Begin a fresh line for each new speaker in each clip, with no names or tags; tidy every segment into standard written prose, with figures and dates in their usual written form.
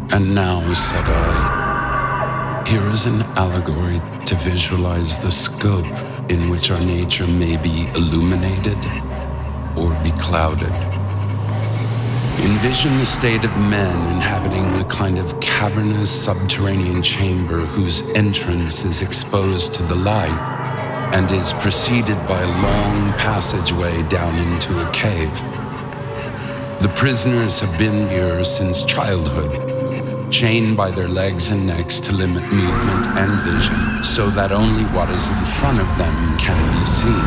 And now, said I, here is an allegory to visualize the scope in which our nature may be illuminated or beclouded. Envision the state of men inhabiting a kind of cavernous subterranean chamber whose entrance is exposed to the light and is preceded by a long passageway down into a cave. The prisoners have been here since childhood, chained by their legs and necks to limit movement and vision, so that only what is in front of them can be seen.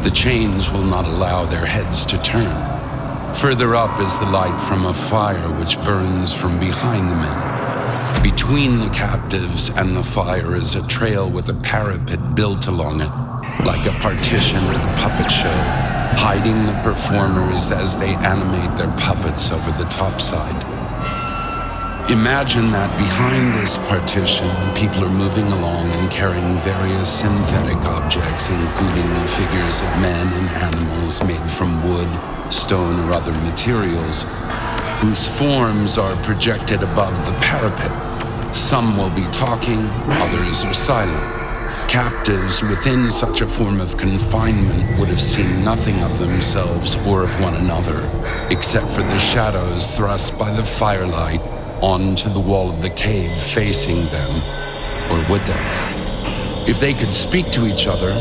The chains will not allow their heads to turn. Further up is the light from a fire which burns from behind the men. Between the captives and the fire is a trail with a parapet built along it, like a partition at a puppet show, hiding the performers as they animate their puppets over the topside. Imagine that behind this partition, people are moving along and carrying various synthetic objects, including figures of men and animals made from wood, stone, or other materials, whose forms are projected above the parapet. Some will be talking, others are silent. Captives within such a form of confinement would have seen nothing of themselves or of one another, except for the shadows thrust by the firelight onto the wall of the cave facing them. Or would they? If they could speak to each other,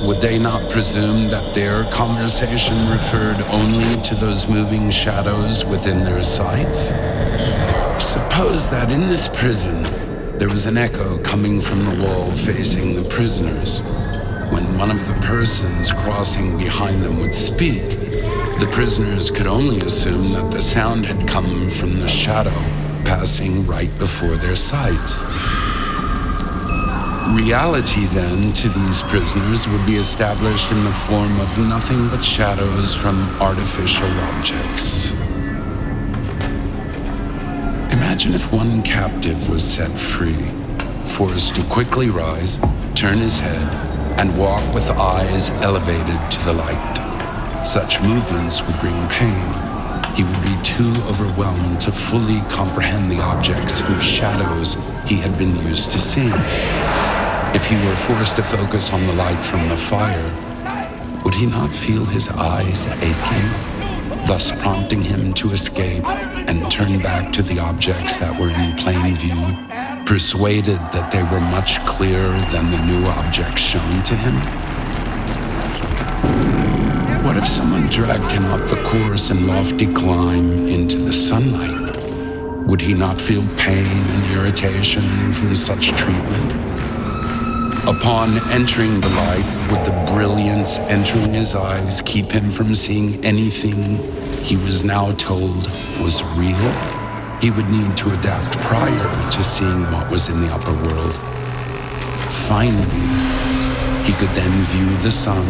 would they not presume that their conversation referred only to those moving shadows within their sights? Suppose that in this prison, there was an echo coming from the wall facing the prisoners. When one of the persons crossing behind them would speak, the prisoners could only assume that the sound had come from the shadow passing right before their sights. Reality, then, to these prisoners would be established in the form of nothing but shadows from artificial objects. Imagine if one captive was set free, forced to quickly rise, turn his head, and walk with eyes elevated to the light. Such movements would bring pain. He would be too overwhelmed to fully comprehend the objects whose shadows he had been used to seeing. If he were forced to focus on the light from the fire, would he not feel his eyes aching, thus prompting him to escape and turn back to the objects that were in plain view, persuaded that they were much clearer than the new objects shown to him? What if someone dragged him up the coarse and lofty climb into the sunlight? Would he not feel pain and irritation from such treatment? Upon entering the light, would the brilliance entering his eyes keep him from seeing anything he was now told was real? He would need to adapt prior to seeing what was in the upper world. Finally, he could then view the sun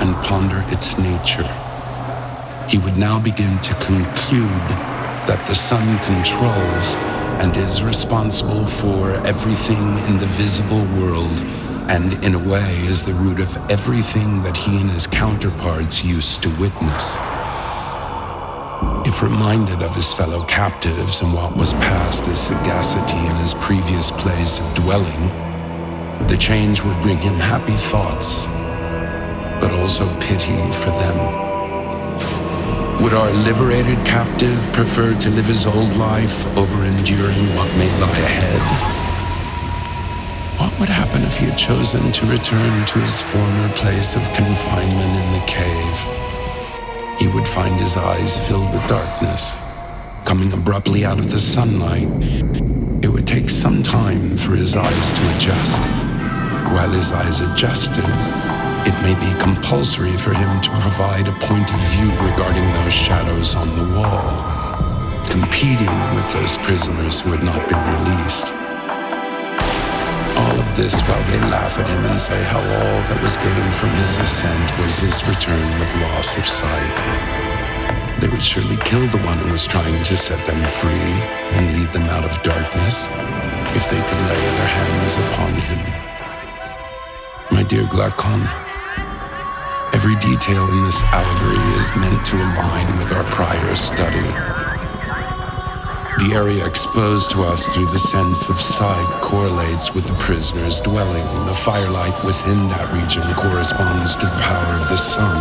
and ponder its nature. He would now begin to conclude that the sun controls and is responsible for everything in the visible world, and in a way is the root of everything that he and his counterparts used to witness. If reminded of his fellow captives and what was past as sagacity in his previous place of dwelling, the change would bring him happy thoughts, but also pity for them. Would our liberated captive prefer to live his old life over enduring what may lie ahead? What would happen if he had chosen to return to his former place of confinement in the cave? He would find his eyes filled with darkness, coming abruptly out of the sunlight. It would take some time for his eyes to adjust. While his eyes adjusted, it may be compulsory for him to provide a point of view regarding those shadows on the wall, competing with those prisoners who had not been released. All of this while they laugh at him and say how all that was gained from his ascent was his return with loss of sight. They would surely kill the one who was trying to set them free and lead them out of darkness if they could lay their hands upon him. My dear Glaucon, every detail in this allegory is meant to align with our prior study. The area exposed to us through the sense of sight correlates with the prisoner's dwelling. The firelight within that region corresponds to the power of the sun.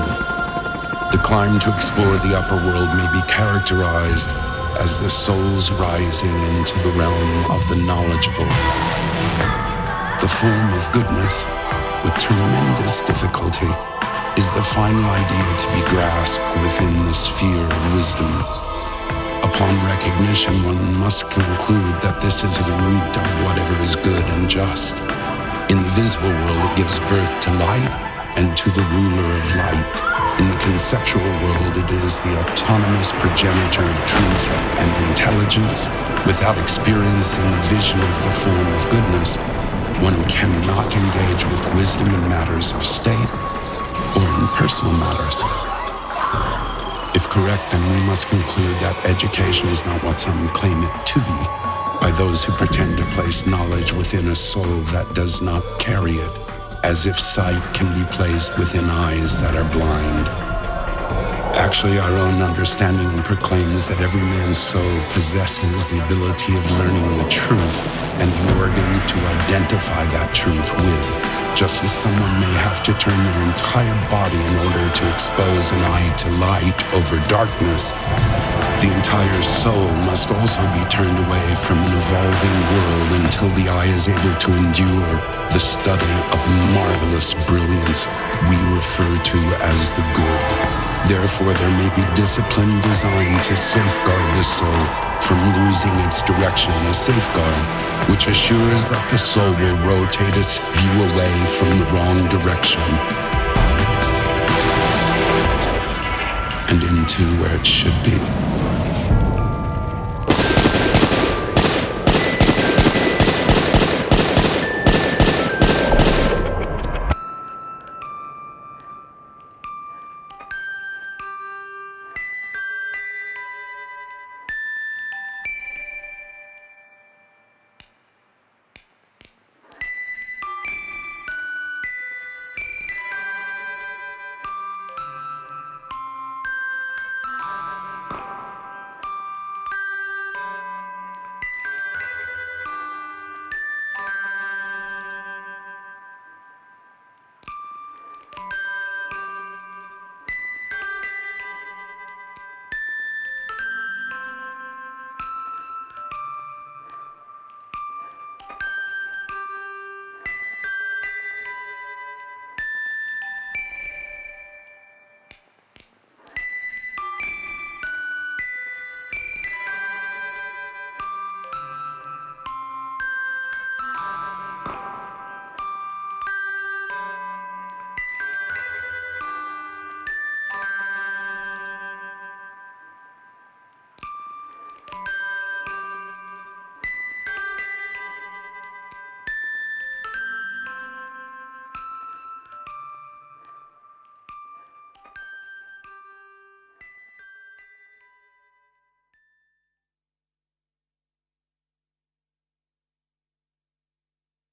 The climb to explore the upper world may be characterized as the soul's rising into the realm of the knowledgeable. The form of goodness, with tremendous difficulty, is the final idea to be grasped within the sphere of wisdom. Upon recognition, one must conclude that this is the root of whatever is good and just. In the visible world, it gives birth to light and to the ruler of light. In the conceptual world, it is the autonomous progenitor of truth and intelligence. Without experiencing a vision of the form of goodness, one cannot engage with wisdom in matters of state or in personal matters. If correct, then we must conclude that education is not what some claim it to be by those who pretend to place knowledge within a soul that does not carry it, as if sight can be placed within eyes that are blind. Actually, our own understanding proclaims that every man's soul possesses the ability of learning the truth and the organ to identify that truth with, just as someone may have to turn their entire body in order to expose an eye to light over darkness. The entire soul must also be turned away from an evolving world until the eye is able to endure the study of marvelous brilliance we refer to as the good. Therefore, there may be a discipline designed to safeguard the soul from losing its direction, a safeguard which assures that the soul will rotate its view away from the wrong direction and into where it should be.